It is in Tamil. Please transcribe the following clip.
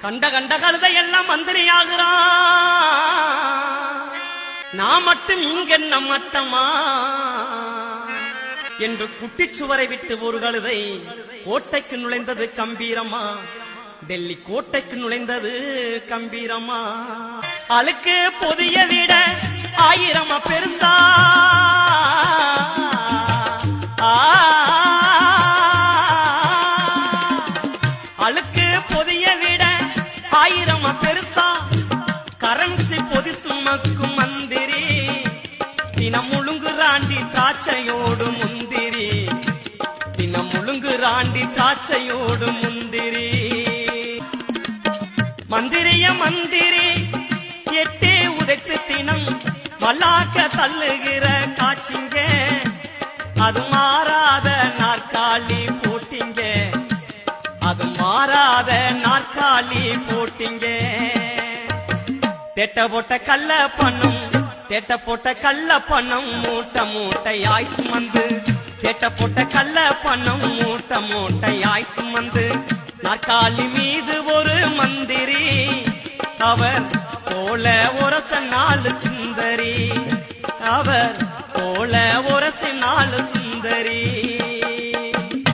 கண்ட கண்ட கழுதையெல்லாம் மந்திரியாகிறான், நான் மட்டும் இங்கென்ன மட்டமா என்று குட்டிச்சுவரை விட்டு ஒரு கழுதை கோட்டைக்கு நுழைந்தது கம்பீரமா, டெல்லி கோட்டைக்கு நுழைந்தது கம்பீரமா. அழுக்கு பொதிய விட ஆயிரமா பெருசா, அழுக்கு பொதிய விட ஆயிரமா பெருசா, கரன்சி பொதி சுமக்கும் மந்திரி, தினம் முழுங்குறாண்டி திராட்சையோடு முந்திரி, தினம் முழுங்குறாண்டி திராட்சையோடு முந்திரி. மந்திரிய மந்திரி எட்டே உதைத்து தினம் மல்லாக்க தள்ளுகிற காட்சிங்க, அது மாறாத நாற்காலி போட்டிங்க, அது மாறாத நாற்காலி போட்டிங்க. தேட்ட போட்ட கள்ள பணம், தேட்ட போட்ட கள்ள பணம் மூட்டை மூட்டையாய் சுமந்து, தேட்ட போட்ட கள்ள பணம் மூட்டை மூட்டையாய் சுமந்து, நாற்காலி மீது ஒரு மந்திரி, அவர் போல ஒரச நாலு சுந்தரி, அவர்